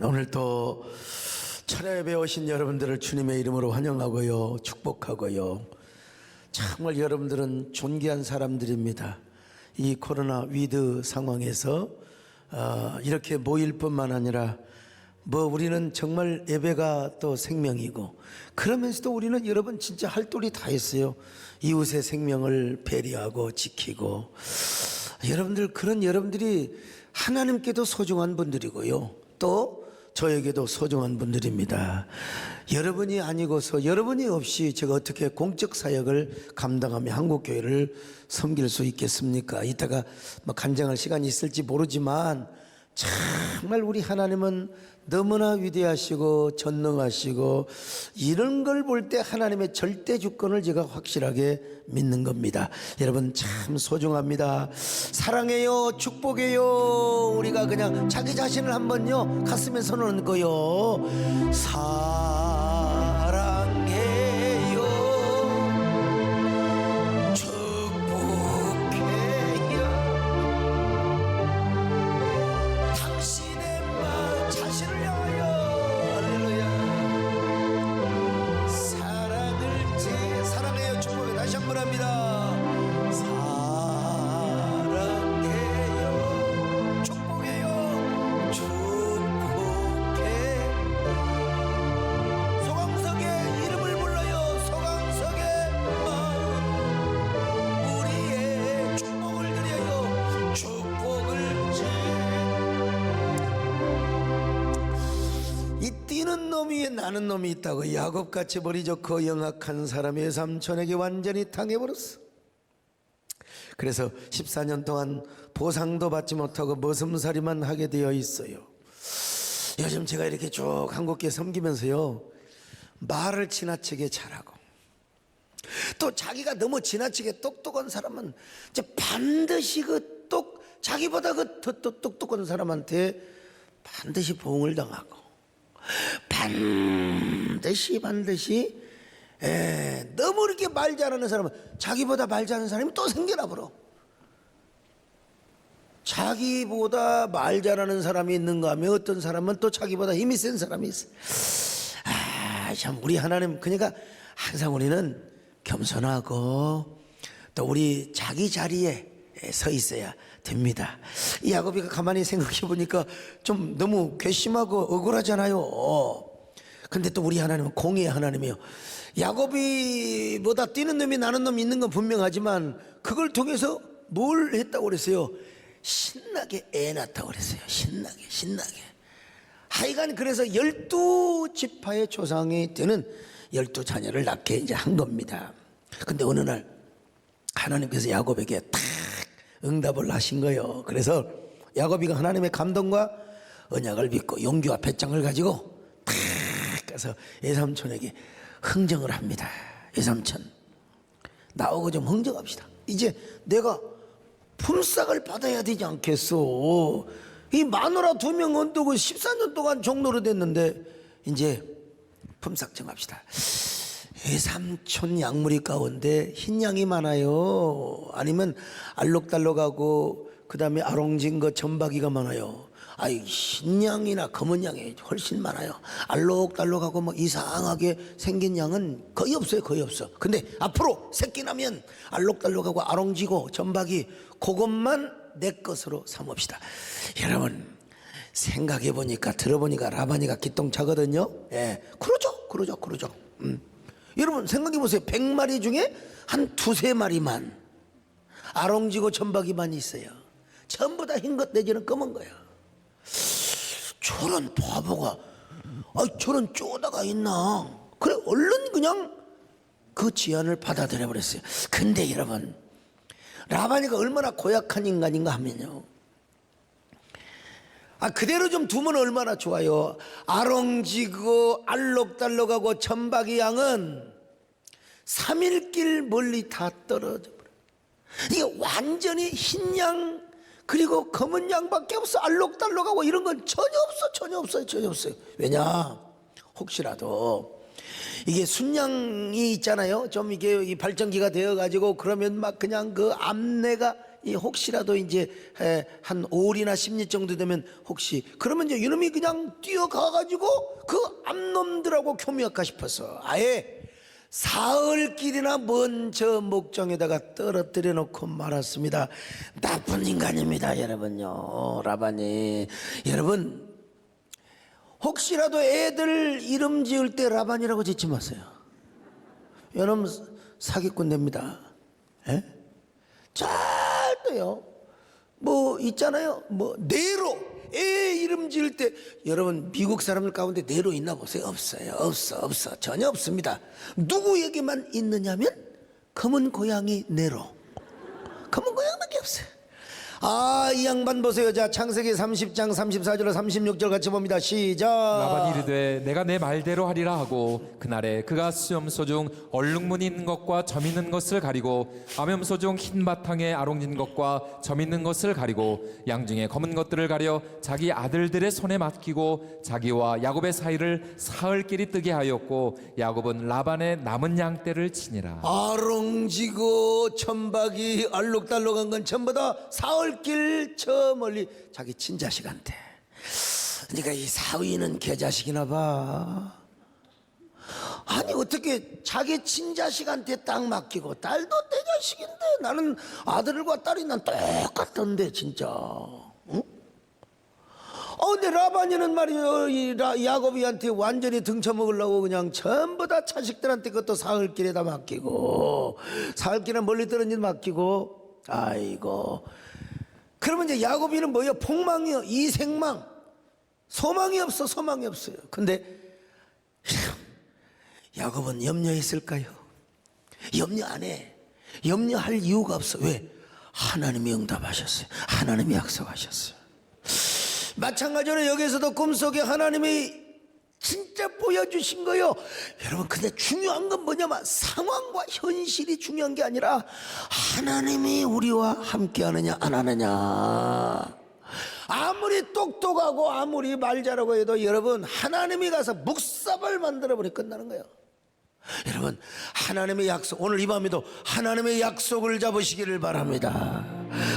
오늘 또 철야 예배에 오신 여러분들을 주님의 이름으로 환영하고요, 축복하고요. 정말 여러분들은 존귀한 사람들입니다. 이 코로나 위드 상황에서 이렇게 모일 뿐만 아니라 우리는 정말 예배가 또 생명이고, 그러면서도 우리는 여러분 진짜 할 도리 다 했어요. 이웃의 생명을 배려하고 지키고, 그런 여러분들이 하나님께도 소중한 분들이고요, 또 저에게도 소중한 분들입니다. 여러분이 아니고서, 여러분이 없이 제가 어떻게 공적 사역을 감당하며 한국교회를 섬길 수 있겠습니까? 이따가 간증할 시간이 있을지 모르지만 정말 우리 하나님은 너무나 위대하시고 전능하시고, 이런 걸 볼 때 하나님의 절대 주권을 제가 확실하게 믿는 겁니다. 여러분 참 소중합니다. 사랑해요, 축복해요. 우리가 그냥 자기 자신을 한번요 가슴에 손을 얹고요, 사랑해요, 축복해요, 당신의 마음 자신을 향하여, 할렐루야. 사랑해요, 축복해요. 다시 한 번 합니다. 사랑해요, 축복해요, 축복해. 소강석의 이름을 불러요. 소강석의 마음, 우리의 축복을 드려요. 축복을 이 뛰는 놈 위에 나는 놈이 있다고. 야곱같이 머리 좋고 영악한 사람의 삼촌에게 완전히 당해버렸어. 그래서 14년 동안 보상도 받지 못하고 머슴살이만 하게 되어 있어요. 요즘 제가 이렇게 쭉 한국교회 섬기면서요, 말을 지나치게 잘하고, 또 자기가 너무 지나치게 똑똑한 사람은 이제 반드시 자기보다 더 똑똑한 사람한테 반드시 보응을 당하고, 반드시 너무 이렇게 말 잘하는 사람은, 자기보다 말 잘하는 사람이 또 생겨나 버려. 자기보다 말 잘하는 사람이 있는가 하면 어떤 사람은 또 자기보다 힘이 센 사람이 있어. 참 우리 하나님, 그러니까 항상 우리는 겸손하고 또 우리 자기 자리에 서 있어야 됩니다. 이 야곱이가 가만히 생각해 보니까 좀 너무 괘씸하고 억울하잖아요. 근데 또 우리 하나님은 공의의 하나님이에요. 야곱이보다 뛰는 놈이 나는 놈이 있는 건 분명하지만, 그걸 통해서 뭘 했다고 그랬어요? 신나게 애 낳았다고 그랬어요. 신나게. 하여간 그래서 12지파의 조상이 되는 12자녀를 낳게 이제 한 겁니다. 근데 어느 날 하나님께서 야곱에게 탁 응답을 하신 거예요. 그래서 야곱이가 하나님의 감동과 언약을 믿고 용기와 배짱을 가지고 탁 가서 외삼촌에게 흥정을 합니다. 외삼촌, 나오고 좀 흥정합시다. 이제 내가 품삯을 받아야 되지 않겠소? 이 마누라 2명 언두고 14년 동안 종로로 됐는데 이제 품삯 정합시다. 외삼촌 양무리 가운데 흰 양이 많아요, 아니면 알록달록하고 그 다음에 아롱진 거 점박이가 많아요? 흰 양이나 검은 양이 훨씬 많아요. 알록달록하고 이상하게 생긴 양은 거의 없어요. 근데 앞으로 새끼 나면 알록달록하고 아롱지고 점박이, 그것만 내 것으로 삼읍시다. 여러분 생각해 보니까, 들어보니까 라반이가 기똥차거든요. 그러죠. 여러분 생각해 보세요. 100마리 중에 한 2-3마리만 아롱지고 점박이만 있어요. 전부 다 흰 것 내지는 검은 거야. 저런 바보가 저런 쪼다가 있나? 그래 얼른 그냥 그 제안을 받아들여 버렸어요. 근데 여러분, 라반이가 얼마나 고약한 인간인가 하면요, 그대로 좀 두면 얼마나 좋아요. 아롱지고 알록달록하고 점박이 양은 3일길 멀리 다 떨어져 버려. 이게 완전히 흰 양 그리고 검은 양밖에 없어. 알록달록하고 이런 건 전혀 없어요. 왜냐? 혹시라도 이게 순양이 있잖아요. 좀 이게 발전기가 되어 가지고 그러면 그냥 그 암내가 혹시라도 이제 한 5일이나 10일 정도 되면 혹시 그러면 이제 이놈이 그냥 뛰어가가지고 그 암놈들하고 교미할까 싶어서 아예 사흘길이나 먼 저 목장에다가 떨어뜨려 놓고 말았습니다. 나쁜 인간입니다, 여러분요. 라반이. 여러분, 혹시라도 애들 이름 지을 때 라반이라고 짓지 마세요. 여러분 사기꾼 됩니다. 예? 절대요. 뭐 있잖아요. 뭐 네로 애 이름 지을 때 여러분 미국 사람들 가운데 네로 있나 보세요. 없어요. 없어. 전혀 없습니다. 누구에게만 있느냐면 검은 고양이 네로. 검은 고양이밖에 없어요. 이 양반 보세요. 자, 창세기 30장 34절 36절 같이 봅니다. 시작. 라반이 이르되 내가 내 말대로 하리라 하고 그날에 그가 수염소 중 얼룩무늬 있는 것과 점 있는 것을 가리고 암염소 중 흰 바탕에 아롱진 것과 점 있는 것을 가리고 양 중에 검은 것들을 가려 자기 아들들의 손에 맡기고 자기와 야곱의 사이를 사흘길이 뜨게 하였고 야곱은 라반의 남은 양떼를 치니라. 아롱지고 천박이 알록달록한 건 전부 다 사흘길 저 멀리 자기 친자식한테. 그러니까 이 사위는 개자식이나 봐. 아니 어떻게 자기 친자식한테 딱 맡기고 딸도 내 자식인데 나는 아들과 딸이 난 똑같던데 진짜. 응? 근데 라반이는 말이요 이 야곱이한테 완전히 등쳐먹으려고 그냥 전부 다 자식들한테 그것도 사흘길에다 맡기고 사흘길에 멀리 떨어진 맡기고. 아이고. 그러면 이제 야곱이는 뭐예요? 폭망이요. 이생망. 소망이 없어요. 근데 야곱은 염려했을까요? 염려 안 해. 염려할 이유가 없어. 왜? 하나님이 응답하셨어요. 하나님이 약속하셨어요. 마찬가지로 여기서도 꿈속에 하나님이 진짜 보여주신 거예요. 여러분 근데 중요한 건 뭐냐면 상황과 현실이 중요한 게 아니라 하나님이 우리와 함께 하느냐 안 하느냐. 아무리 똑똑하고 아무리 말 잘하고 해도 여러분 하나님이 가서 묵삽을 만들어버리면 끝나는 거예요. 여러분 하나님의 약속, 오늘 이 밤에도 하나님의 약속을 잡으시기를 바랍니다.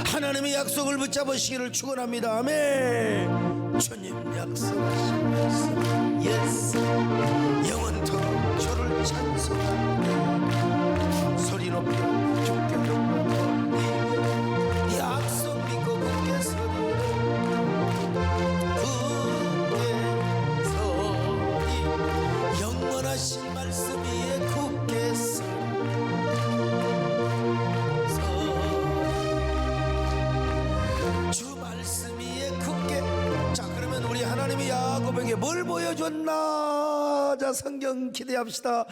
하나님의 약속을 붙잡으시기를 축원합니다. 아멘. 주님 약속하신 말씀 예스 영원토록 주를 찬송하네. 소리 높여 주께 높여 약속 믿고 굳게 서리 영원하신 말씀 위에 굳게 서리 주 말씀 위에 굳게. 자 그러면 우리 하나님이 야곱에게 뭘 보여줬나. 자 성경 기대합시다.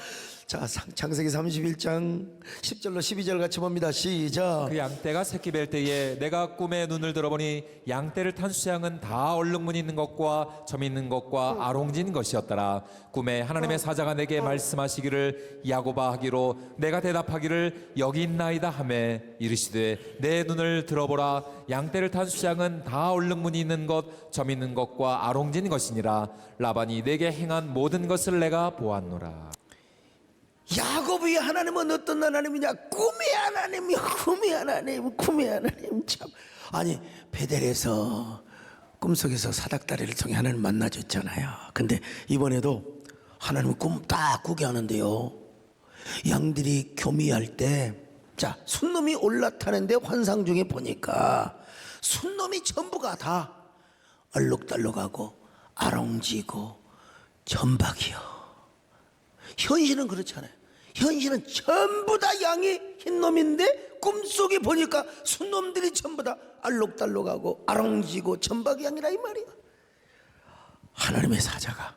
자 창세기 31장 10절로 12절 같이 봅니다. 시작. 그 양떼가 새끼 뵐 때에 내가 꿈에 눈을 들어보니 양떼를 탄 수양은 다 얼룩무늬 있는 것과 점 있는 것과 아롱진 것이었더라. 꿈에 하나님의 사자가 내게 말씀하시기를 야곱아 하기로 내가 대답하기를 여기 있나이다 하매 이르시되 내 눈을 들어보라. 양떼를 탄 수양은 다 얼룩무늬 있는 것 점 있는 것과 아롱진 것이니라. 라반이 내게 행한 모든 것을 내가 보았노라. 야곱이 하나님은 어떤 하나님이냐? 꿈의 하나님이요. 꿈의 하나님 참. 아니 베델에서 꿈속에서 사닥다리를 통해 하나님 만나줬잖아요. 근데 이번에도 하나님은 꿈 딱 꾸게 하는데요. 양들이 교미할 때, 자 순놈이 올라타는데 환상 중에 보니까 순놈이 전부가 다 얼룩달룩하고 아롱지고 점박이요. 현실은 그렇잖아요. 현실은 전부 다 양이 흰놈인데 꿈속에 보니까 순놈들이 전부 다 알록달록하고 아롱지고 점박이 양이라 이 말이야. 하나님의 사자가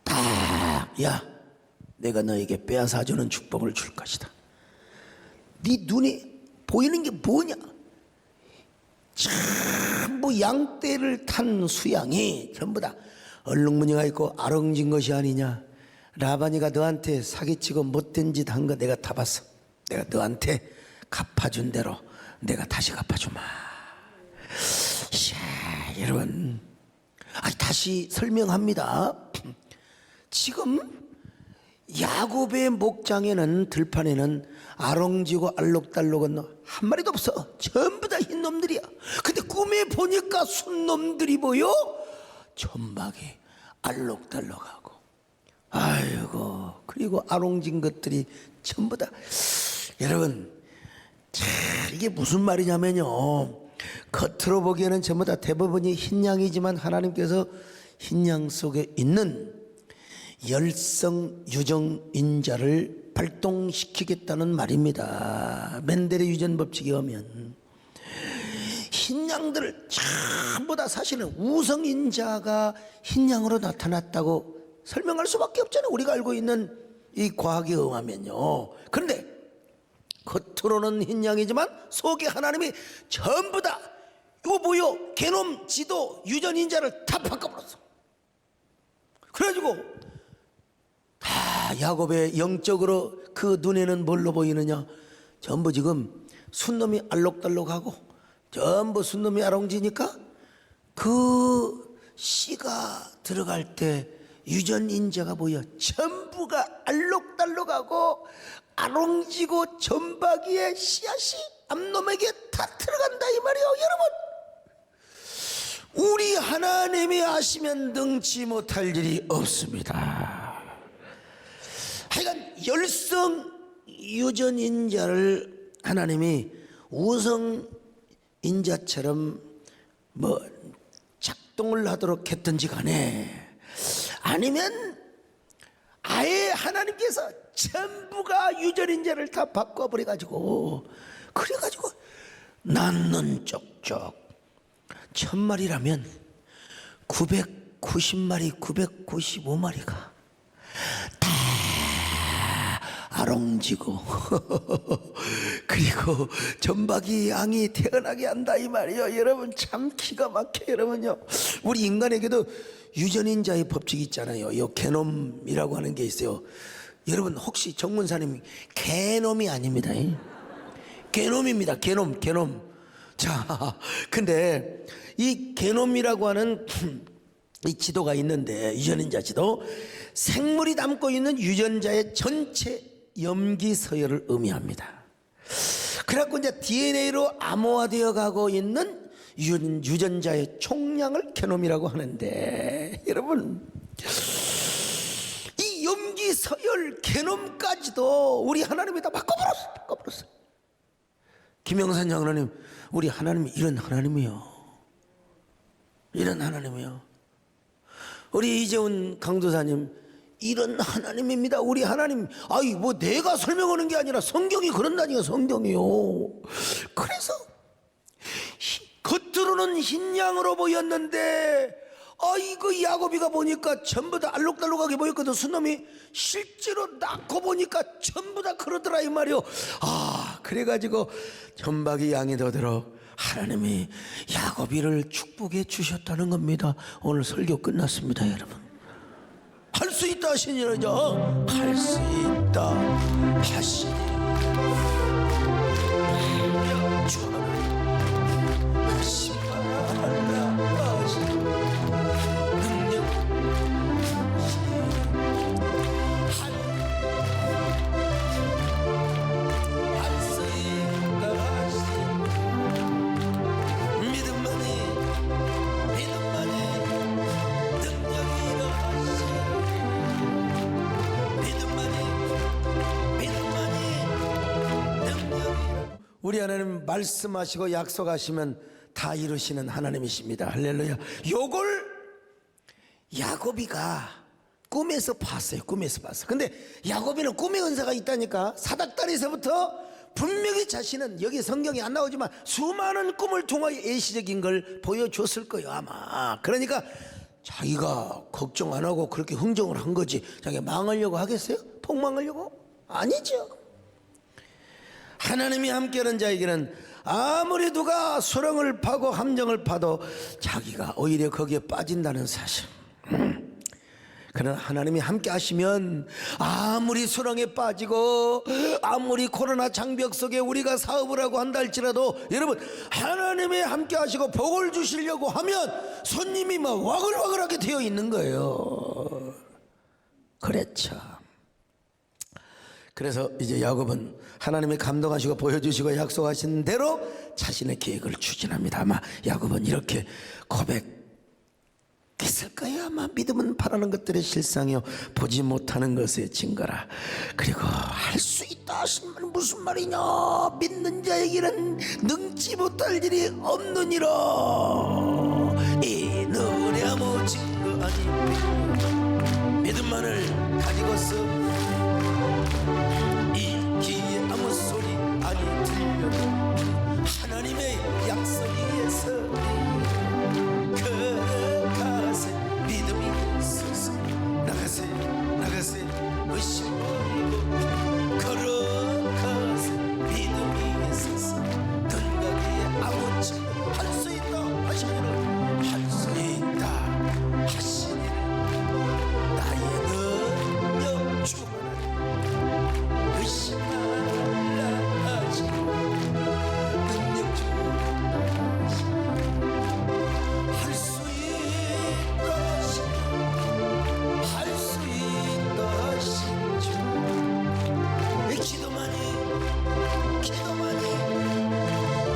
딱, 야 내가 너에게 빼앗아주는 축복을 줄 것이다. 네 눈에 보이는 게 뭐냐? 전부 양떼를 탄 수양이 전부 다 얼룩무늬가 있고 아롱진 것이 아니냐. 라반이가 너한테 사기치고 못된 짓 한 거 내가 다 봤어. 내가 너한테 갚아준 대로 내가 다시 갚아주마. 자, 여러분 다시 설명합니다. 지금 야곱의 목장에는 들판에는 아롱지고 알록달록은 한 마리도 없어. 전부 다 흰 놈들이야. 근데 꿈에 보니까 순놈들이 보여. 전박이 알록달록하고, 아이고, 그리고 아롱진 것들이 전부 다. 여러분, 참 이게 무슨 말이냐면요, 겉으로 보기에는 전부 다 대부분이 흰 양이지만 하나님께서 흰 양 속에 있는 열성 유정인자를 발동시키겠다는 말입니다. 멘델의 유전 법칙에 의하면 흰 양들을 전부 다 사실은 우성인자가 흰 양으로 나타났다고 설명할 수밖에 없잖아요. 우리가 알고 있는 이 과학에 의하면요. 그런데 겉으로는 흰 양이지만 속에 하나님이 전부 다 이거 뭐요? 게놈, 지도, 유전인자를 다 바꿔버렸어. 그래가지고 다 야곱의 영적으로 그 눈에는 뭘로 보이느냐? 전부 지금 순놈이 알록달록하고 전부 순놈이 아롱지니까 그 씨가 들어갈 때 유전인자가 보여 전부가 알록달록하고 아롱지고 전박이의 씨앗이 암놈에게 다 들어간다 이 말이에요. 여러분, 우리 하나님이 아시면 능치 못할 일이 없습니다. 하여간 열성 유전인자를 하나님이 우성인자처럼 뭐 작동을 하도록 했든지 간에, 아니면 아예 하나님께서 전부가 유전인자를 다 바꿔버려가지고, 그래가지고 낳는 쪽쪽 1000마리라면 990마리 995마리가 다 아롱지고 그리고 전박이 양이 태어나게 한다 이 말이에요. 여러분, 참 기가 막혀요. 여러분요, 우리 인간에게도 유전인자의 법칙이 있잖아요. 이 게놈이라고 하는 게 있어요. 여러분, 혹시 정문사님 게놈이 아닙니다. 게놈입니다. 게놈. 자, 근데 이 게놈이라고 하는 이 지도가 있는데, 유전인자 지도, 생물이 담고 있는 유전자의 전체 염기 서열을 의미합니다. 그래갖고 이제 DNA로 암호화되어 가고 있는 유전자의 총량을 게놈이라고 하는데, 여러분, 이 염기 서열 게놈까지도 우리 하나님이 다 바꿔버렸어. 김영선 장로님, 우리 하나님이 이런 하나님이요. 우리 이재훈 강도사님, 이런 하나님입니다. 우리 하나님. 아이, 뭐 내가 설명하는 게 아니라 성경이 그런다니까, 성경이요. 그래서 겉으로는 흰 양으로 보였는데, 아이고, 야곱이가 보니까 전부 다 알록달록하게 보였거든. 순놈이 실제로 낳고 보니까 전부 다 그러더라 이 말이요. 아, 그래가지고 전박이 양이 되도록 하나님이 야곱이를 축복해 주셨다는 겁니다. 오늘 설교 끝났습니다. 여러분, 할 수 있다 하시니라죠. 할 수 있다 하시니 우리 하나님 말씀하시고 약속하시면 다 이루시는 하나님이십니다. 할렐루야. 요걸 야곱이가 꿈에서 봤어요. 근데 야곱이는 꿈의 은사가 있다니까. 사닥다리에서부터 분명히 자신은, 여기 성경이 안 나오지만 수많은 꿈을 통하여 예시적인 걸 보여줬을 거예요 아마. 그러니까 자기가 걱정 안 하고 그렇게 흥정을 한 거지, 자기가 망하려고 하겠어요? 폭망하려고? 아니죠. 하나님이 함께하는 자에게는 아무리 누가 수렁을 파고 함정을 파도 자기가 오히려 거기에 빠진다는 사실. 그러나 하나님이 함께 하시면 아무리 수렁에 빠지고 아무리 코로나 장벽 속에 우리가 사업을 하고 한다 할지라도, 여러분, 하나님이 함께 하시고 복을 주시려고 하면 손님이 막 와글와글하게 되어 있는 거예요. 그래 참 그래서 이제 야곱은 하나님이 감동하시고 보여주시고 약속하신 대로 자신의 계획을 추진합니다. 아마 야곱은 이렇게 고백했을 거예요. 아마 믿음은 바라는 것들의 실상이요 보지 못하는 것의 증거라. 그리고 할 수 있다 하신 말은 무슨 말이냐? 믿는 자에게는 능지 못할 일이 없느니라. 이 너의 아무 증거 아니 믿음만을 가지고서 이 귀에 아무 소리 아니 들려도 하나님의 약속에 걸어가세. 믿음이 있어서 나가세 의심 버리고 걸어가세. 믿음이 있어서 등가기에 아무 증거 할 수 있다 하시기를 할 수 있다 하시기를 나의 능력 주 하나님 의심 말라 하시고 능력 주 할 수 있다 하시고 할 수 있다 하신 주. 기도만이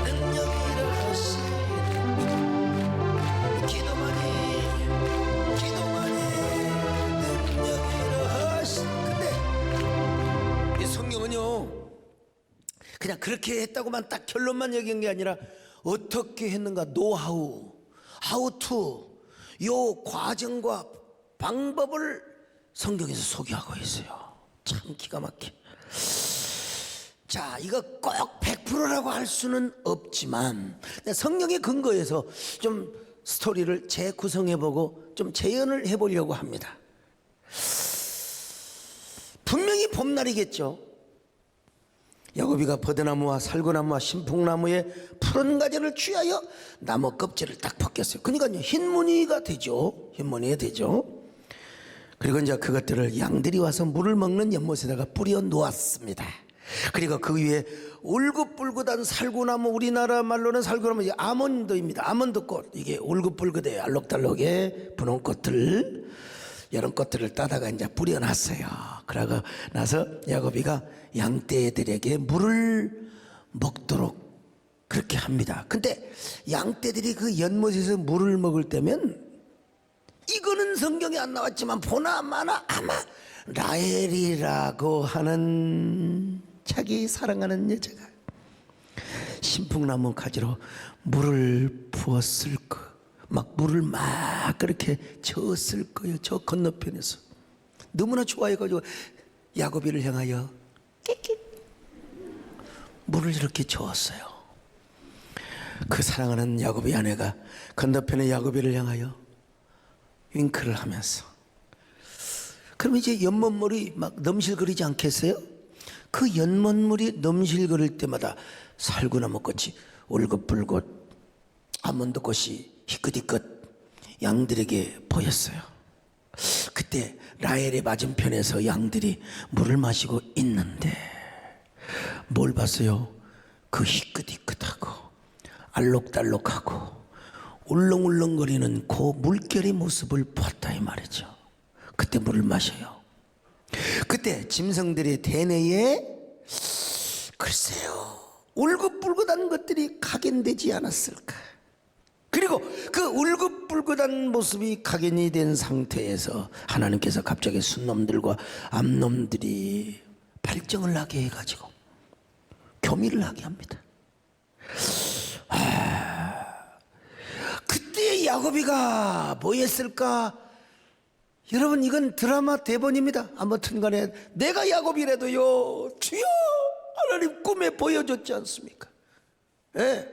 능력이라 하시는 주. 기도만이 능력이라 하신. 근데 이 성경은요 그냥 그렇게 했다고만 딱 결론만 얘기한 게 아니라 어떻게 했는가 노하우 how to 요 과정과 방법을 성경에서 소개하고 있어요. 참 기가 막혀. 자, 이거 꼭 100%라고 할 수는 없지만 성경의 근거에서 좀 스토리를 재구성해보고 좀 재현을 해보려고 합니다. 분명히 봄날이겠죠. 야곱이가 버드나무와 살구나무와 신풍나무의 푸른 가지를 취하여 나무 껍질을 딱 벗겼어요. 그러니까 흰무늬가 되죠. 그리고 이제 그것들을 양들이 와서 물을 먹는 연못에다가 뿌려 놓았습니다. 그리고 그 위에 울긋불긋한 살구나무, 우리나라 말로는 살구나무 아몬드입니다. 아몬드꽃, 이게 울긋불긋해요. 알록달록의 분홍 꽃들, 이런 꽃들을 따다가 이제 뿌려놨어요. 그러고 나서 야곱이가 양떼들에게 물을 먹도록 그렇게 합니다. 근데 양떼들이 그 연못에서 물을 먹을 때면 이거는 성경에 안 나왔지만 보나마나 아마 라헬이라고 하는 자기 사랑하는 여자가 신풍나무 가지로 물을 부었을 거, 막 물을 막 그렇게 저었을 거예요. 저 건너편에서 너무나 좋아해가지고 야곱이를 향하여 끼끼 물을 이렇게 저었어요. 그 사랑하는 야곱의 아내가 건너편의 야곱이를 향하여 윙크를 하면서, 그럼 이제 연못물이 막 넘실거리지 않겠어요? 그 연못물이 넘실거릴 때마다 살구나무 꽃이 울긋불긋, 아몬드 꽃이 희끗희끗 양들에게 보였어요. 그때 라헬의 맞은편에서 양들이 물을 마시고 있는데 뭘 봤어요? 그 희끗희끗하고 알록달록하고 울렁울렁거리는 그 물결의 모습을 봤다 이 말이죠. 그때 물을 마셔요. 그때 짐승들의 대뇌에 글쎄요 울긋불긋한 것들이 각인되지 않았을까. 그리고 그 울긋불긋한 모습이 각인이 된 상태에서 하나님께서 갑자기 순놈들과 암놈들이 발정을 나게 해가지고 교미를 하게 합니다. 그때 야곱이가 뭐 했을까? 여러분, 이건 드라마 대본입니다. 아무튼 간에 내가 야곱이라도요, 주여 하나님 꿈에 보여줬지 않습니까? 예.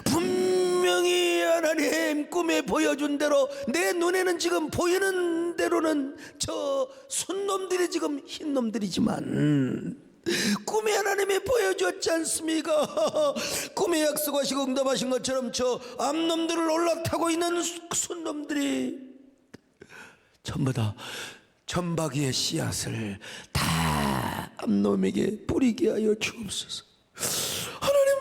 분명히 하나님 꿈에 보여준 대로 내 눈에는 지금 보이는 대로는 저 순놈들이 지금 흰놈들이지만 꿈에 하나님이 보여줬지 않습니까? 꿈에 약속하시고 응답하신 것처럼 저 암놈들을 올라타고 있는 순놈들이 전부 다 전박이의 씨앗을 다 암놈에게 뿌리게 하여 주옵소서. 하나님,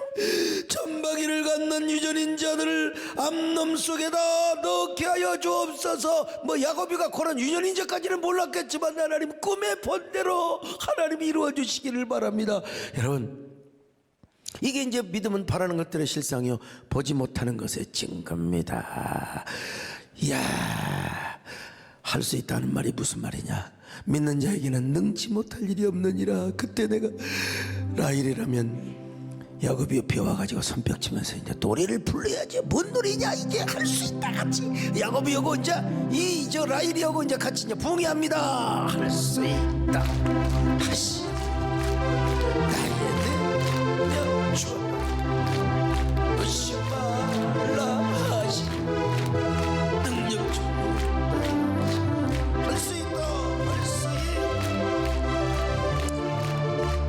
천박이를 갖는 유전인 자들을 암놈 속에다 넣게 하여 주옵소서. 뭐 야곱이가 그런 유전인자까지는 몰랐겠지만 하나님 꿈의 본대로 하나님이 이루어 주시기를 바랍니다. 여러분, 이게 이제 믿음은 바라는 것들의 실상이요 보지 못하는 것의 증거입니다. 이야, 할 수 있다는 말이 무슨 말이냐? 믿는 자에게는 능치 못할 일이 없느니라. 그때 내가 라헬이라면 야곱이 옆에 와가지고 손뼉치면서 이제 노래를 불러야지. 뭔 노래냐 이게? 할 수 있다 같이 야곱이 하고 이제 저 라헬이 하고 이제 같이 이제 부흥합니다. 할 수 있다 하시 나의 주 의심 말라 하시 능력 주 할 수 있다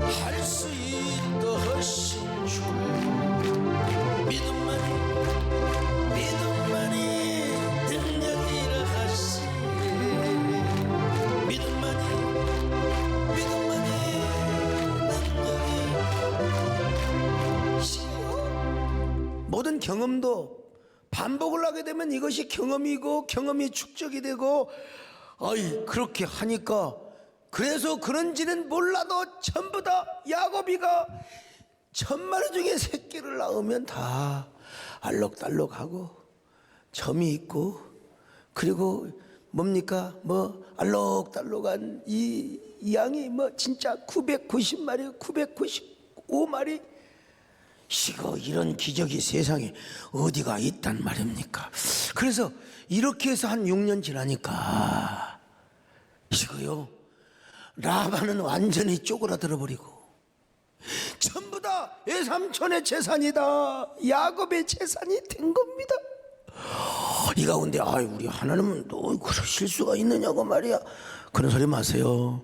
할 수 있다 하신 주 믿음만이 능력이라 하시 믿음만이 모든 경험도 반복을 하게 되면 이것이 경험이고 경험이 축적이 되고 그렇게 하니까 그래서 그런지는 몰라도 전부 다 야곱이가 1000마리 중에 새끼를 낳으면 다 알록달록하고 점이 있고 그리고 뭡니까 뭐 알록달록한 이 양이 뭐 진짜 990마리 995마리 이거 이런 기적이 세상에 어디가 있단 말입니까? 그래서 이렇게 해서 한 6년 지나니까 이거요 라반은 완전히 쪼그라들어 버리고 전부 다 외삼촌의 재산이다 야곱의 재산이 된 겁니다. 이 가운데 우리 하나님은 또 그러실 수가 있느냐고 말이야. 그런 소리 마세요.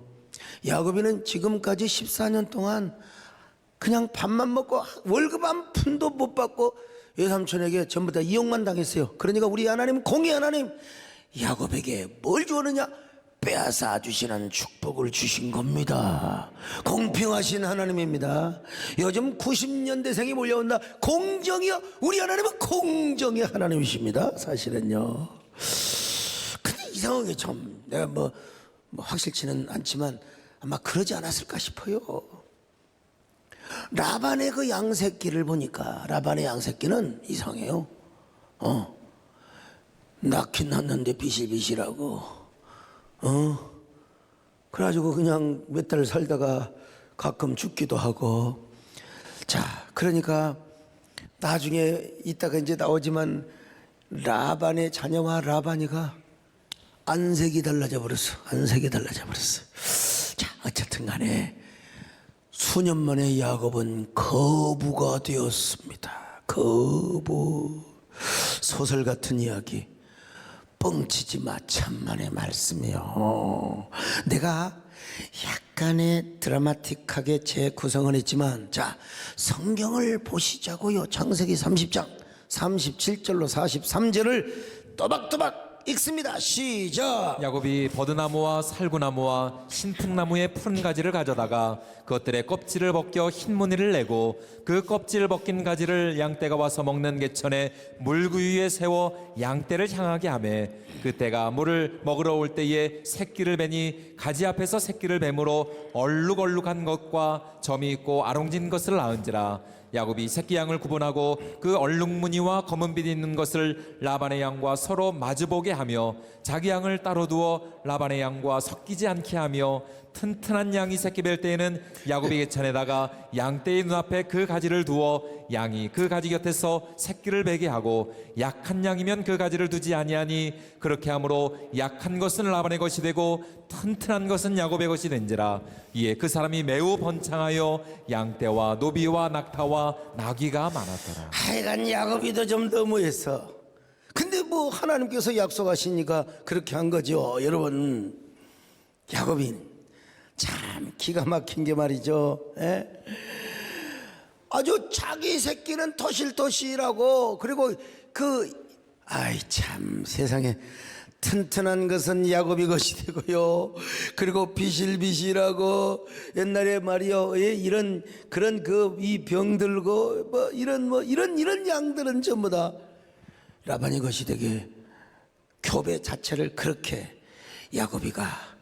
야곱이는 지금까지 14년 동안 그냥 밥만 먹고 월급 한 푼도 못 받고 외삼촌에게 전부 다 이용만 당했어요. 그러니까 우리 하나님 공의 하나님 야곱에게 뭘 주었느냐? 빼앗아 주시는 축복을 주신 겁니다. 공평하신 하나님입니다. 요즘 90년대생이 몰려온다. 공정이요. 우리 하나님은 공정의 하나님이십니다. 사실은요. 근데 이상하게 좀 내가 뭐 확실치는 않지만 아마 그러지 않았을까 싶어요. 라반의 그 양새끼를 보니까 라반의 양새끼는 이상해요. 낳긴 낳는데 비실비실하고 그래가지고 그냥 몇 달 살다가 가끔 죽기도 하고. 자, 그러니까 나중에 이따가 이제 나오지만 라반의 자녀와 라반이가 안색이 달라져 버렸어. 안색이 달라져 버렸어. 자, 어쨌든 간에 수년 만에 야곱은 거부가 되었습니다. 거부. 소설 같은 이야기. 뻥치지 마. 천만의 말씀이요. 내가 약간의 드라마틱하게 재구성을 했지만 자, 성경을 보시자고요. 창세기 30장 37절로 43절을 또박또박 읽습니다. 시작. 야곱이 버드나무와 살구나무와 신풍나무의 푸른 가지를 가져다가 그것들의 껍질을 벗겨 흰 무늬를 내고 그 껍질을 벗긴 가지를 양떼가 와서 먹는 개천에 물구유에 세워 양떼를 향하게 하매 그때가 물을 먹으러 올 때에 새끼를 베니 가지 앞에서 새끼를 뱀으로 얼룩얼룩한 것과 점이 있고 아롱진 것을 낳은지라. 야곱이 새끼 양을 구분하고 그 얼룩무늬와 검은빛이 있는 것을 라반의 양과 서로 마주보게 하며 자기 양을 따로 두어 라반의 양과 섞이지 않게 하며 튼튼한 양이 새끼 뵐 때에는 야곱이 개천에다가 양떼의 눈앞에 그 가지를 두어 양이 그 가지 곁에서 새끼를 베게 하고 약한 양이면 그 가지를 두지 아니하니 그렇게 함으로 약한 것은 라반의 것이 되고 튼튼한 것은 야곱의 것이 된지라. 이에 그 사람이 매우 번창하여 양떼와 노비와 낙타와 나귀가 많았더라. 하여간 야곱이도 좀 너무했어. 근데 뭐 하나님께서 약속하시니까 그렇게 한 거죠. 여러분, 야곱이 참 기가 막힌 게 말이죠. 에? 아주 자기 새끼는 토실토실하고 그리고 그 아이 참 세상에 튼튼한 것은 야곱이 것이 되고요. 그리고 비실비실하고 옛날에 말이요, 예, 이런 그런 그 이 병들고 이런 양들은 전부 다 라반이 것이 되게 교배 자체를 그렇게 야곱이가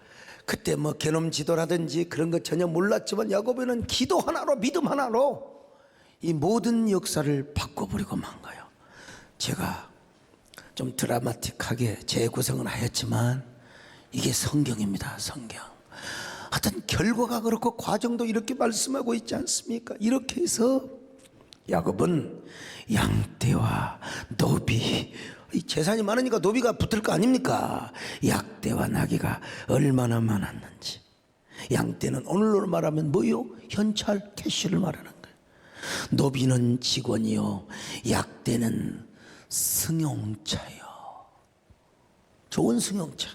그때 뭐 개놈 지도라든지 그런 거 전혀 몰랐지만 야곱이는 기도 하나로 믿음 하나로 이 모든 역사를 바꿔버리고 만 거예요. 제가 좀 드라마틱하게 재구성은 하였지만 이게 성경입니다. 성경. 하여튼 결과가 그렇고 과정도 이렇게 말씀하고 있지 않습니까? 이렇게 해서 야곱은 양떼와 노비, 이 재산이 많으니까 노비가 붙을 거 아닙니까? 약대와 나귀가 얼마나 많았는지. 양떼는 오늘로 말하면 뭐요? 현찰 캐시를 말하는 거예요. 노비는 직원이요, 약대는 승용차요. 좋은 승용차.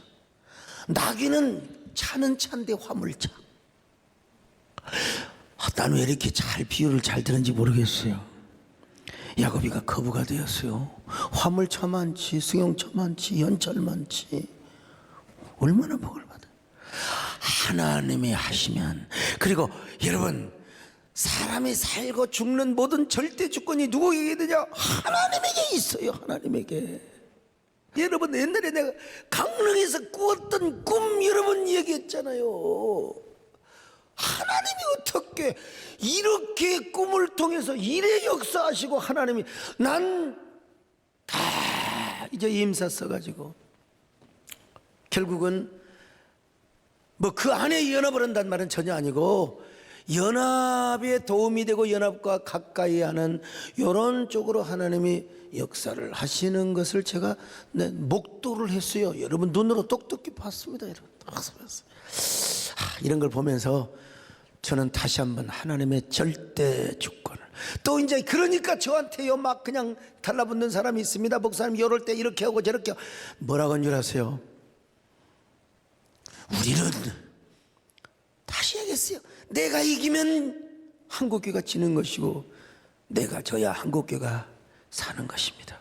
나귀는 차는 차인데 화물차. 나는 왜 이렇게 잘 비유를 잘 들은지 모르겠어요. 야곱이가 거부가 되었어요. 화물차 많지, 승용차 많지, 연철 많지. 얼마나 복을 받아요. 하나님이 하시면. 그리고 여러분, 사람이 살고 죽는 모든 절대 주권이 누구에게 되냐? 하나님에게 있어요. 하나님에게. 여러분, 옛날에 내가 강릉에서 꾸었던 꿈 여러분 얘기했잖아요. 하나님이 어떻게 이렇게 꿈을 통해서 이래 역사하시고, 하나님이 난 다 이제 임사 써가지고 결국은 뭐 그 안에 연합을 한다는 말은 전혀 아니고, 연합에 도움이 되고 연합과 가까이 하는 이런 쪽으로 하나님이 역사를 하시는 것을 제가 목도를 했어요. 여러분 눈으로 똑똑히 봤습니다. 여러분 이런 걸 보면서 저는 다시 한번 하나님의 절대 주권을, 또 이제 그러니까 저한테요 막 그냥 달라붙는 사람이 있습니다. 목사님 이럴 때 이렇게 하고 저렇게 하고. 뭐라고 한 줄 아세요? 우리는 다시 하겠어요. 내가 이기면 한국교회가 지는 것이고 내가 져야 한국교회가 사는 것입니다.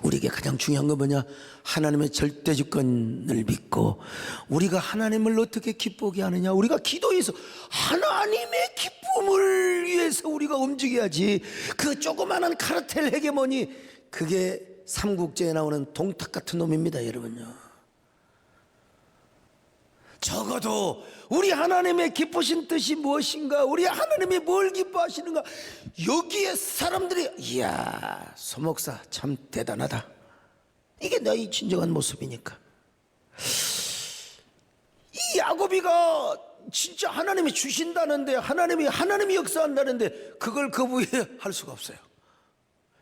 우리에게 가장 중요한 건 뭐냐? 하나님의 절대 주권을 믿고 우리가 하나님을 어떻게 기쁘게 하느냐? 우리가 기도해서 하나님의 기쁨을 위해서 우리가 움직여야지. 그 조그마한 카르텔 헤게모니, 그게 삼국지에 나오는 동탁 같은 놈입니다. 여러분요, 적어도 우리 하나님의 기쁘신 뜻이 무엇인가, 우리 하나님이 뭘 기뻐하시는가, 여기에 사람들이 이야 소목사 참 대단하다, 이게 나의 진정한 모습이니까. 이 야곱이가 진짜 하나님이 주신다는데, 하나님이 역사한다는데 그걸 거부할 수가 없어요.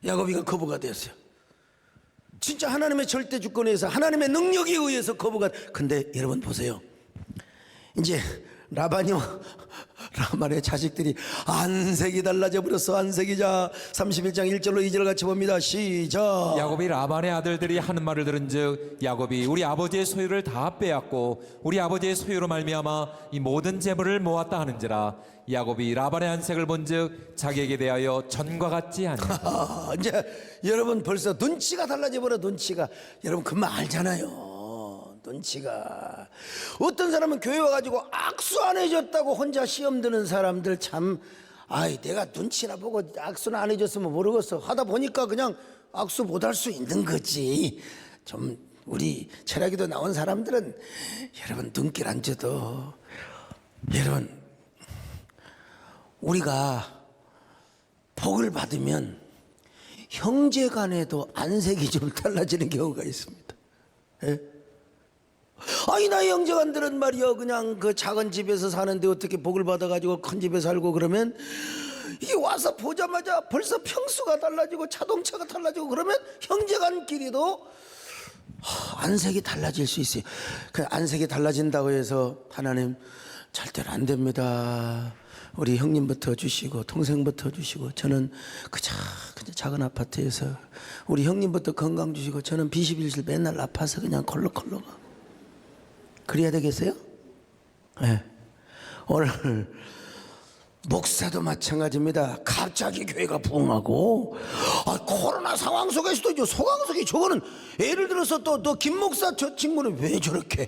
야곱이가 거부가 되었어요. 진짜 하나님의 절대 주권에서 하나님의 능력에 의해서 거부가. 근데 여러분 보세요, 이제 라반이요, 라반의 자식들이 안색이 달라져 버렸어. 안색이자 31장 1절로 2절 같이 봅니다. 시작. 야곱이 라반의 아들들이 하는 말을 들은즉 야곱이 우리 아버지의 소유를 다 빼앗고 우리 아버지의 소유로 말미암아 이 모든 재물을 모았다 하는지라. 야곱이 라반의 안색을 본즉 자기에게 대하여 전과 같지 아니하다. 이제 여러분 벌써 눈치가 달라져 버려. 눈치가, 여러분 그만 알잖아요. 눈치가. 어떤 사람은 교회 와가지고 악수 안 해줬다고 혼자 시험 드는 사람들 참, 아이 내가 눈치나 보고 악수는 안 해줬으면 모르겠어 하다 보니까 그냥 악수 못 할 수 있는 거지. 좀 우리 철학에도 나온 사람들은 여러분 눈길 안 줘도, 여러분 우리가 복을 받으면 형제 간에도 안색이 좀 달라지는 경우가 있습니다. 예? 아니 나의 형제간들은 말이야 그냥 그 작은 집에서 사는데 어떻게 복을 받아가지고 큰 집에 살고 그러면, 이게 와서 보자마자 벌써 평수가 달라지고 자동차가 달라지고 그러면 형제간끼리도 안색이 달라질 수 있어요. 그 안색이 달라진다고 해서 하나님 절대로 안 됩니다. 우리 형님부터 주시고 동생부터 주시고, 저는 그저 작은 아파트에서 우리 형님부터 건강 주시고 저는 비실비실 맨날 아파서 그냥 콜록콜록. 그래야 되겠어요? 네. 오늘 목사도 마찬가지입니다. 갑자기 교회가 부흥하고, 코로나 상황 속에서도 이제 소강석이 저거는 예를 들어서 또 김 목사 저 친구는 왜 저렇게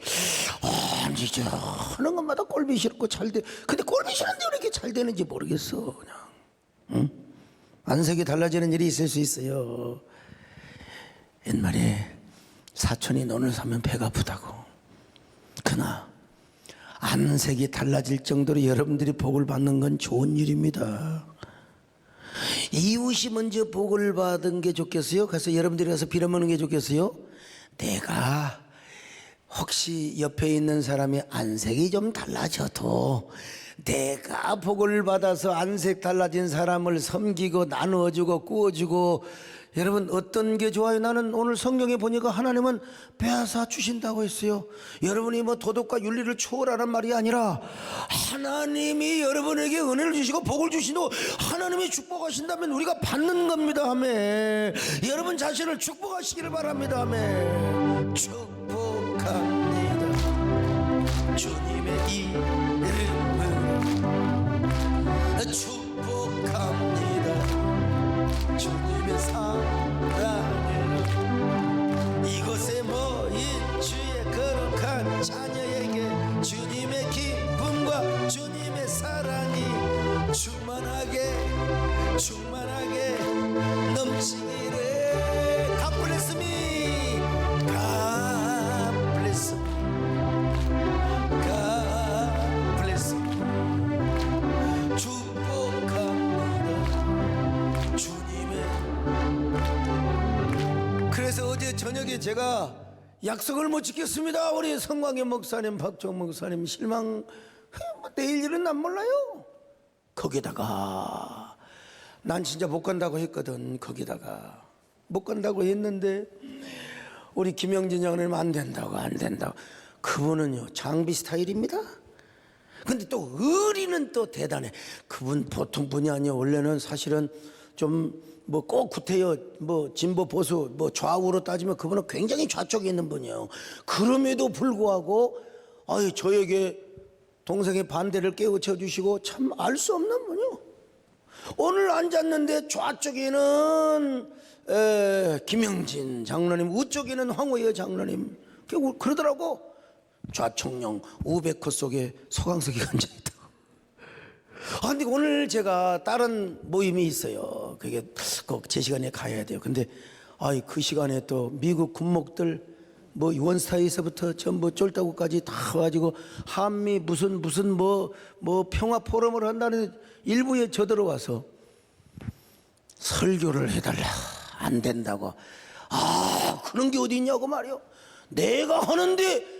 진짜 하는 것마다 꼴비 싫고 잘 돼. 근데 꼴비 싫은데 왜 이렇게 잘 되는지 모르겠어. 그냥 응? 안색이 달라지는 일이 있을 수 있어요. 옛말에 사촌이 논을 사면 배가 아프다고. 그러나 안색이 달라질 정도로 여러분들이 복을 받는 건 좋은 일입니다. 이웃이 먼저 복을 받은 게 좋겠어요? 가서 여러분들이 가서 빌어먹는 게 좋겠어요? 내가 혹시 옆에 있는 사람이 안색이 좀 달라져도 내가 복을 받아서 안색 달라진 사람을 섬기고 나누어주고 구워주고, 여러분 어떤 게 좋아요? 나는 오늘 성경에 보니까 하나님은 빼앗아 주신다고 했어요. 여러분이 뭐 도덕과 윤리를 초월하란 말이 아니라 하나님이 여러분에게 은혜를 주시고 복을 주시고 하나님이 축복하신다면 우리가 받는 겁니다. 아멘. 여러분 자신을 축복하시기를 바랍니다. 아멘. 축복합니다. 주님의 이름으로 축복합니다. 주님의 사랑으로 이곳에 모인 주의 거룩한 자녀에게 주님의 기쁨과 주님의 사랑이 충만하게 넘치기를. God bless me. God bless me. God bless me. 축복합니다. 주님의. 그래서 어제 저녁에 제가 약속을 못 지켰습니다. 우리 성광현 목사님, 박종 목사님 실망. 내일 일은 난 몰라요. 거기다가 난 진짜 못 간다고 했거든. 거기다가 못 간다고 했는데 우리 김영진 장로님 안 된다고. 그분은요 장비 스타일입니다. 근데 또 의리는 또 대단해. 그분 보통 분이 아니에요. 원래는 사실은 좀 뭐 꼭 구태여 뭐 진보 보수 뭐 좌우로 따지면 그분은 굉장히 좌쪽에 있는 분이에요. 그럼에도 불구하고 저에게 동생의 반대를 깨우쳐 주시고 참 알 수 없는 분이요. 오늘 앉았는데 좌쪽에는 김영진 장로님, 우쪽에는 황호여 장로님. 그러더라고. 좌청룡 우백호 속에 소강석이 앉아있다고. 근데 오늘 제가 다른 모임이 있어요. 그게 꼭 제 시간에 가야 돼요. 근데 그 시간에 또 미국 군목들 뭐 원스타에서부터 전부 쫄따구까지 다 와가지고 한미 무슨 뭐 평화 포럼을 한다는 일부에 저들어와서 설교를 해달라. 안 된다고. 그런 게 어디 있냐고 말이요. 내가 하는데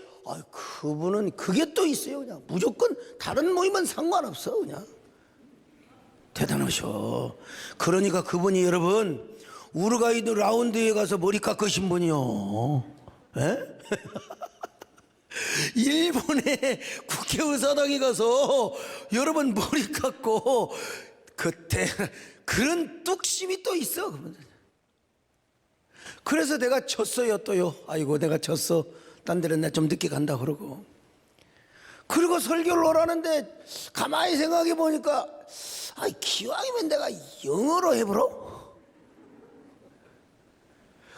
그분은 그게 또 있어요. 그냥 무조건 다른 모임은 상관없어. 그냥 대단하셔. 그러니까 그분이 여러분 우루과이도 라운드에 가서 머리 깎으신 분이요. 에? 일본의 국회의사당에 가서 여러분 머리 깎고 그때 그런 뚝심이 또 있어. 그래서 내가 졌어요. 또요. 아이고 내가 졌어. 딴 데는 나 좀 늦게 간다 그러고. 그리고 설교를 오라는데 가만히 생각해 보니까 기왕이면 내가 영어로 해보러.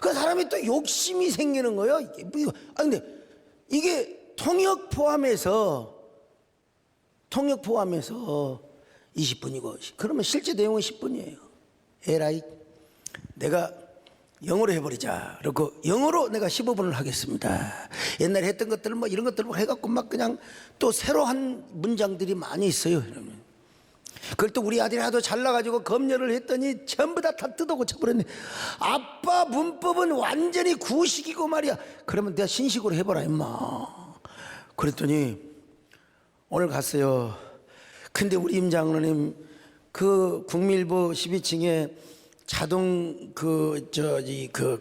그 사람이 또 욕심이 생기는 거예요. 근데 이게 통역 포함해서 20분이고 그러면 실제 내용은 10분이에요. 에라이 내가 영어로 해버리자. 그리고 영어로 내가 15분을 하겠습니다. 옛날에 했던 것들을 뭐 이런 것들을 해갖고 막 그냥 또 새로 한 문장들이 많이 있어요. 이러면. 그걸 또 우리 아들이 하도 잘나가지고 검열을 했더니 전부 다 뜯어고 쳐버렸네. 아빠 문법은 완전히 구식이고 말이야. 그러면 내가 신식으로 해보라 임마. 그랬더니 오늘 갔어요. 근데 우리 임 장로님 그 국밀보 12층에 자동 그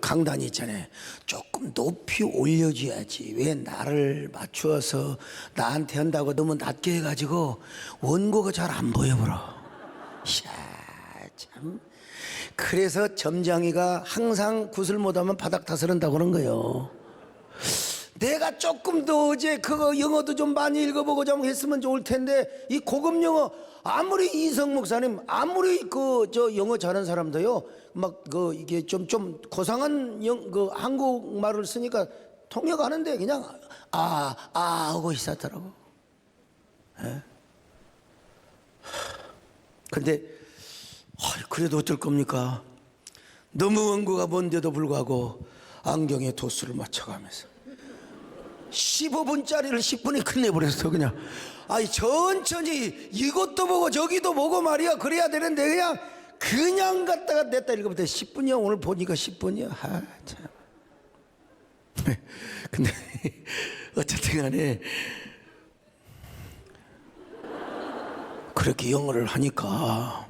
강단이 있잖아요. 조금 높이 올려줘야지. 왜 나를 맞추어서 나한테 한다고 너무 낮게 해가지고 원고가 잘 안 보여버려. 이야 참. 그래서 점장이가 항상 굿을 못하면 바닥 다스른다고 그런 거예요. 내가 조금 더 어제 그거 영어도 좀 많이 읽어보고 좀 했으면 좋을 텐데 이 고급 영어 아무리 이성 목사님 아무리 그 저 영어 잘하는 사람도요 막 그 이게 좀 고상한 그 한국말을 쓰니까 통역하는데 그냥 하고 있었더라고. 예? 근데 그래도 어쩔 겁니까? 너무 원고가 먼데도 불구하고 안경에 도수를 맞춰가면서 15분짜리를 10분에 끝내버렸어 그냥. 아이 천천히 이것도 보고 저기도 보고 말이야 그래야 되는데 그냥 갔다가 냈다 읽어보다 10분이야. 오늘 보니까 10분이야. 참. 근데 어쨌든 간에 그렇게 영어를 하니까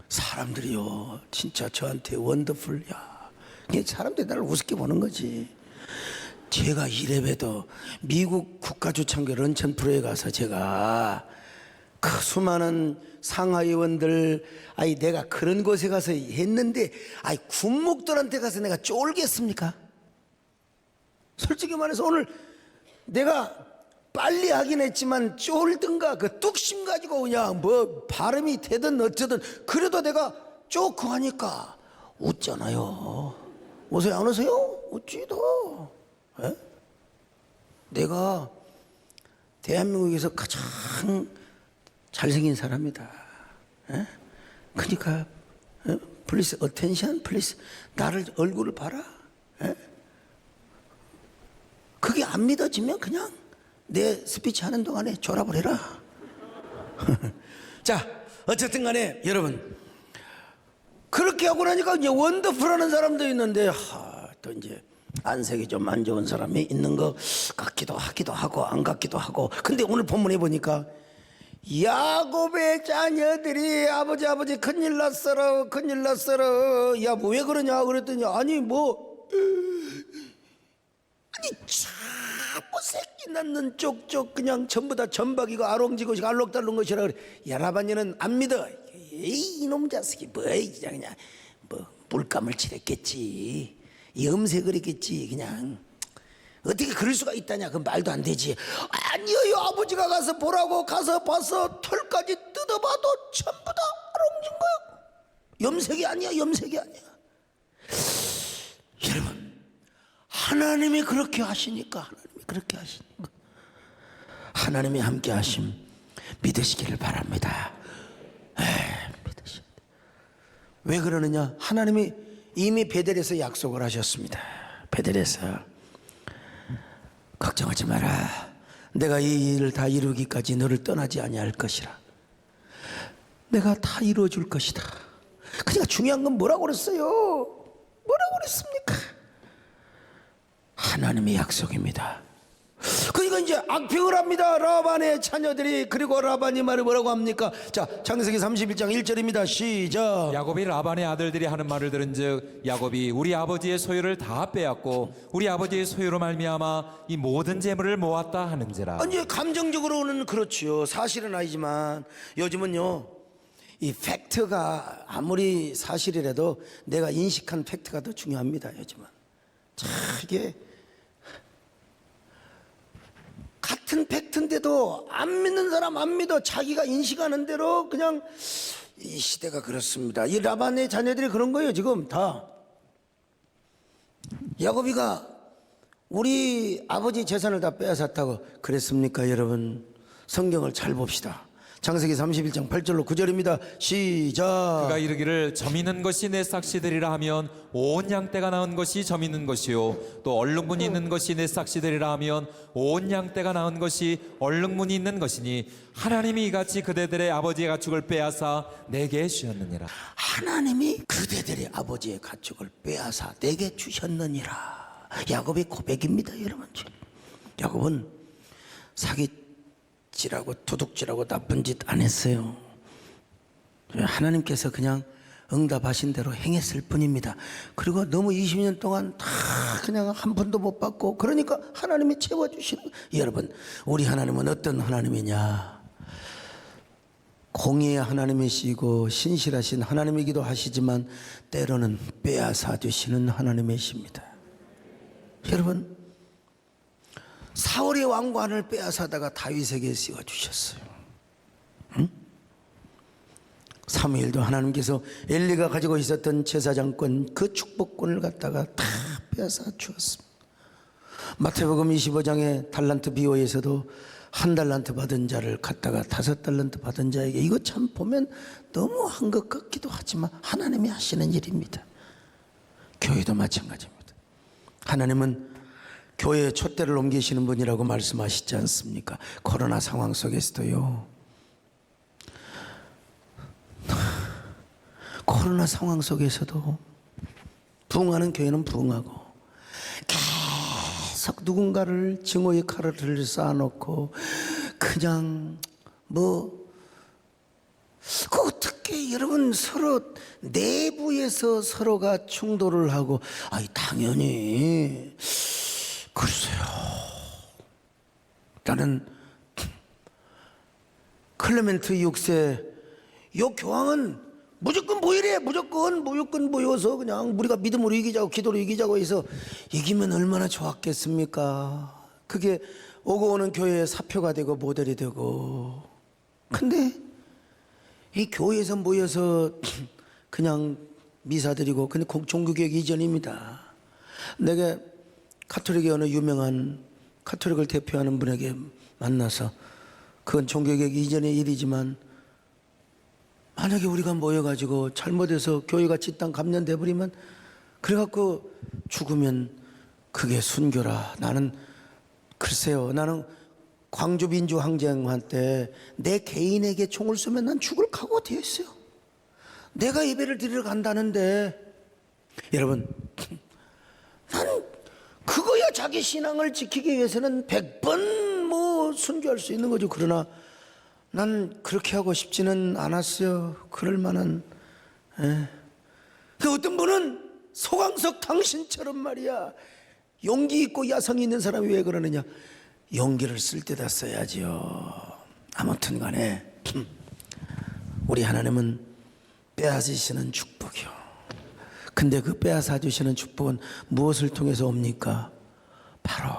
사람들이요 진짜 저한테 원더풀. 야 이게 사람들이 나를 우습게 보는 거지. 제가 이래봬도 미국 국가주창교 런천 프로에 가서 제가 그 수많은 상하의원들 내가 그런 곳에 가서 했는데 군목들한테 가서 내가 쫄겠습니까? 솔직히 말해서 오늘 내가 빨리 하긴 했지만 쫄든가 그 뚝심 가지고 그냥 뭐 발음이 되든 어쩌든 그래도 내가 쪼크 하니까 웃잖아요. 웃어요 안 웃어요? 웃지도. 에? 내가 대한민국에서 가장 잘생긴 사람이다. 에? 그러니까 플리즈 어텐션 플리즈 나를 얼굴을 봐라. 에? 그게 안 믿어지면 그냥 내 스피치 하는 동안에 졸아버려라. 자 어쨌든 간에 여러분 그렇게 하고 나니까 이제 원더풀하는 사람도 있는데 또 이제 안색이 좀 안 좋은 사람이 있는 것 같기도 하고 안 같기도 하고. 근데 오늘 본문에 보니까 야곱의 자녀들이 아버지 큰일 났어라 야 뭐 왜 그러냐 그랬더니 아니 자꾸 새끼 낳는 쪽쪽 그냥 전부 다 전박이고 아롱지고 알록달록 것이라 그래. 야 라반이는 안 믿어. 이놈 자식이 그냥 물감을 칠했겠지. 염색을 했겠지. 그냥 어떻게 그럴 수가 있다냐. 그 말도 안 되지. 아니요 아버지가 가서 보라고 가서 봐서 털까지 뜯어봐도 전부 다 아롱진 거야. 염색이 아니야. 여러분 하나님이 그렇게 하시니까 하나님이 함께 하심 믿으시기를 바랍니다. 왜 그러느냐? 하나님이 이미 베델에서 약속을 하셨습니다. 베델에서 걱정하지 마라. 내가 이 일을 다 이루기까지 너를 떠나지 아니할 것이라. 내가 다 이루어 줄 것이다. 그러니까 중요한 건 뭐라고 그랬어요? 뭐라고 그랬습니까? 하나님의 약속입니다. 그러니까 이제 악평을 합니다. 라반의 자녀들이. 그리고 라반이 말을 뭐라고 합니까? 자 창세기 31장 1절입니다. 시작. 야곱이 라반의 아들들이 하는 말을 들은즉 야곱이 우리 아버지의 소유를 다 빼앗고 우리 아버지의 소유로 말미암아 이 모든 재물을 모았다 하는지라. 이제 감정적으로는 그렇지요. 사실은 아니지만 요즘은요 이 팩트가 아무리 사실이라도 내가 인식한 팩트가 더 중요합니다. 요즘은 참 이게 같은 팩트인데도 안 믿는 사람 안 믿어. 자기가 인식하는 대로 그냥. 이 시대가 그렇습니다. 이 라반의 자녀들이 그런 거예요. 지금 다 야곱이가 우리 아버지 재산을 다 빼앗았다고 그랬습니까? 여러분 성경을 잘 봅시다. 창세기 31장 8절로 9절입니다. 시작. 그가 이르기를 점 있는 것이 내 삭시되리라 하면 온 양떼가 낳은 것이 점 있는 것이요 또 얼룩무늬 있는 것이 내 삭시되리라 하면 온 양떼가 낳은 것이 얼룩무늬 있는 것이니 하나님이 이같이 그대들의 아버지의 가축을 빼앗아 내게 주셨느니라. 하나님이 그대들의 아버지의 가축을 빼앗아 내게 주셨느니라. 야곱의 고백입니다. 여러분 야곱은 사기질하고 도둑질하고 나쁜 짓 안 했어요. 하나님께서 그냥 응답하신 대로 행했을 뿐입니다. 그리고 너무 20년 동안 다 그냥 한 푼도 못 받고 그러니까 하나님이 채워주시는. 여러분 우리 하나님은 어떤 하나님이냐? 공의의 하나님이시고 신실하신 하나님이기도 하시지만 때로는 빼앗아 주시는 하나님이십니다. 여러분 사울의 왕관을 빼앗아다가 다윗에게 씌워주셨어요. 사무엘도 하나님께서 엘리가 가지고 있었던 제사장권 그 축복권을 갖다가 다 빼앗아 주었습니다. 마태복음 25장의 달란트 비유에서도 1달란트 받은 자를 갖다가 5달란트 받은 자에게, 이거 참 보면 너무 한 것 같기도 하지만 하나님이 하시는 일입니다. 교회도 마찬가지입니다. 하나님은 교회에 촛대를 옮기시는 분이라고 말씀하시지 않습니까? 코로나 상황 속에서도요, 코로나 상황 속에서도 부흥하는 교회는 부흥하고 계속 누군가를 증오의 칼을 쌓아놓고 그냥 그 어떻게 여러분 서로 내부에서 서로가 충돌을 하고, 당연히 글쎄요, 나는 클레멘트 6세 요 교황은 무조건 모이래, 무조건 모여서 그냥 우리가 믿음으로 이기자고 기도로 이기자고 해서 이기면 얼마나 좋았겠습니까? 그게 오고 오는 교회의 사표가 되고 모델이 되고. 근데 이 교회에서 모여서 그냥 미사 드리고, 근데 종교개혁 이전입니다. 내가 가톨릭의 어느 유명한 가톨릭을 대표하는 분에게 만나서, 그건 종교개혁 이전의 일이지만 만약에 우리가 모여가지고 잘못해서 교회가 집단 감염돼 버리면, 그래갖고 죽으면 그게 순교라. 나는 글쎄요, 나는 광주 민주항쟁 때 내 개인에게 총을 쏘면 난 죽을 각오가 되어 있어요. 내가 예배를 드리러 간다는데, 여러분, 난 그거야 자기 신앙을 지키기 위해서는 100번 순교할 수 있는 거죠. 그러나 난 그렇게 하고 싶지는 않았어요. 그럴 만한. 그 어떤 분은 소강석 당신처럼 말이야, 용기 있고 야성이 있는 사람이 왜 그러느냐? 용기를 쓸 때다 써야지요. 아무튼 간에 우리 하나님은 빼앗으시는 축복이요. 근데 그 빼앗아 주시는 축복은 무엇을 통해서 옵니까? 바로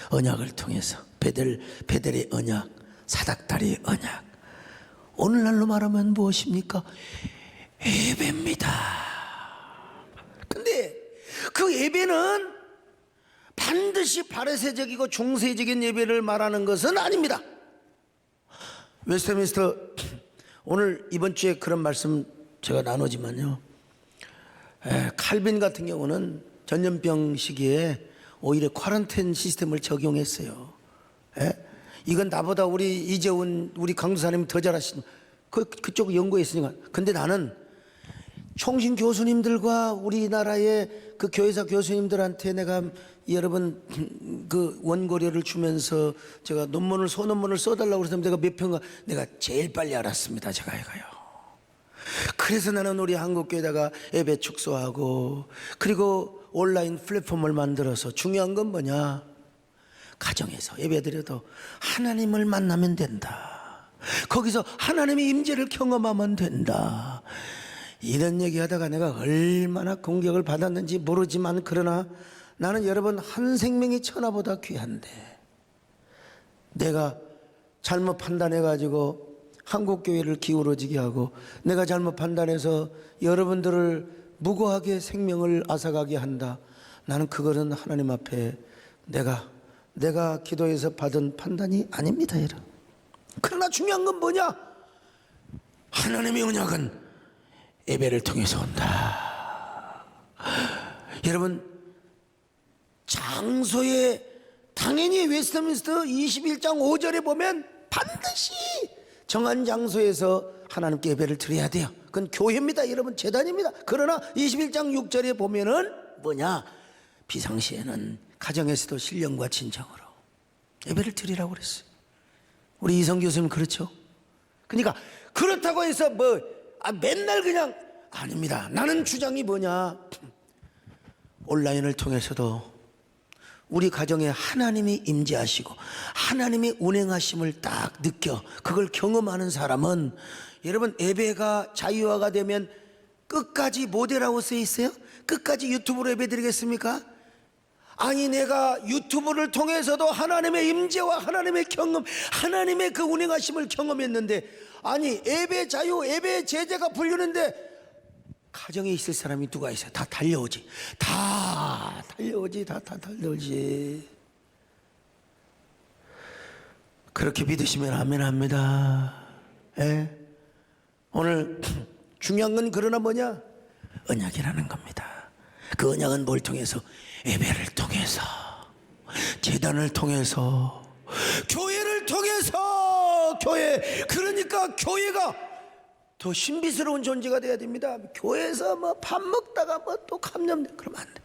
언약을 통해서. 베델의 언약, 사닥다리의 언약. 오늘날로 말하면 무엇입니까? 예배입니다. 근데 그 예배는 반드시 바리새적이고 중세적인 예배를 말하는 것은 아닙니다. 웨스트민스터, 오늘 이번 주에 그런 말씀 제가 나누지만요, 칼빈 같은 경우는 전염병 시기에 오히려 쿼런타인 시스템을 적용했어요. 이건 나보다 우리 이재훈 우리 강도사님 더 잘하신, 그쪽 연구했으니까. 근데 나는 총신 교수님들과 우리나라의 그 교회사 교수님들한테 내가 여러분 그 원고료를 주면서 제가 소논문을 써달라고 그래서 내가 몇 편가 내가 제일 빨리 알았습니다. 제가 이거요. 그래서 나는 우리 한국교회다가 예배 축소하고, 그리고 온라인 플랫폼을 만들어서, 중요한 건 뭐냐? 가정에서 예배드려도 하나님을 만나면 된다. 거기서 하나님의 임재를 경험하면 된다. 이런 얘기하다가 내가 얼마나 공격을 받았는지 모르지만, 그러나 나는 여러분 한 생명이 천하보다 귀한데, 내가 잘못 판단해가지고 한국교회를 기울어지게 하고, 내가 잘못 판단해서 여러분들을 무고하게 생명을 앗아가게 한다. 나는 그거는 하나님 앞에 내가 기도해서 받은 판단이 아닙니다, 여러분. 그러나 중요한 건 뭐냐? 하나님의 언약은 예배를 통해서 온다. 여러분, 장소에 당연히 웨스트민스터 21장 5절에 보면 반드시 정한 장소에서 하나님께 예배를 드려야 돼요. 그건 교회입니다, 여러분, 제단입니다. 그러나 21장 6절에 보면은 뭐냐? 비상시에는 가정에서도 신령과 진정으로 예배를 드리라고 그랬어요. 우리 이성 교수님 그렇죠? 그러니까 그렇다고 해서 맨날 그냥 아닙니다. 나는 주장이 뭐냐? 온라인을 통해서도 우리 가정에 하나님이 임재하시고 하나님의 운행하심을 딱 느껴, 그걸 경험하는 사람은, 여러분, 예배가 자유화가 되면 끝까지 모델하고 써 있어요? 끝까지 유튜브로 예배 드리겠습니까? 아니 내가 유튜브를 통해서도 하나님의 임재와 하나님의 경험, 하나님의 그 운행하심을 경험했는데, 아니 예배 자유, 예배 제재가 풀리는데 가정에 있을 사람이 누가 있어요? 다 달려오지. 다 달려오지. 다 달려오지. 그렇게 믿으시면 아멘 합니다. 예? 오늘 중요한 건 그러나 뭐냐? 언약이라는 겁니다. 그 언약은 뭘 통해서? 예배를 통해서, 제단을 통해서, 교회를 통해서. 교회, 그러니까 교회가 더 신비스러운 존재가 돼야 됩니다. 교회에서 뭐 밥 먹다가 뭐 또 감염돼, 그러면 안 돼.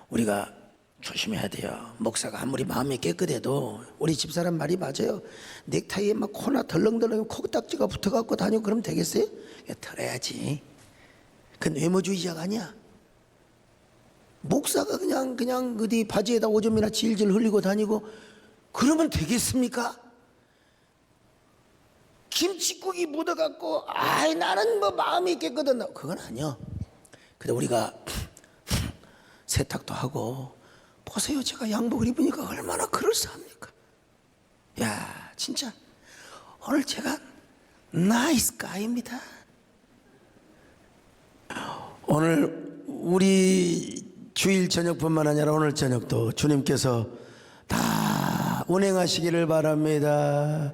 우리가 조심해야 돼요. 목사가 아무리 마음이 깨끗해도 우리 집사람 말이 맞아요. 넥타이에 막 코나 덜렁덜렁 코딱지가 붙어갖고 다니고 그러면 되겠어요? 털어야지. 그건 외모주의자가 아니야. 목사가 그냥 어디 바지에다 오줌이나 질질 흘리고 다니고 그러면 되겠습니까? 김치국이 묻어갖고 아이 나는 뭐 마음이 깨끗한, 그건 아니야. 근데 우리가 세탁도 하고, 보세요, 제가 양복을 입으니까 얼마나 그럴싸합니까? 야, 진짜 오늘 제가 나이스 가입니다. 오늘 우리 주일 저녁뿐만 아니라 오늘 저녁도 주님께서 다 운행하시기를 바랍니다.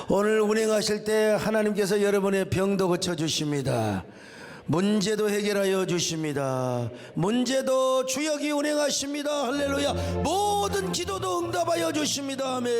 오늘 운행하실 때 하나님께서 여러분의 병도 고쳐주십니다. 문제도 해결하여 주십니다. 문제도 주역이 운행하십니다. 할렐루야. 모든 기도도 응답하여 주십니다. 아멘.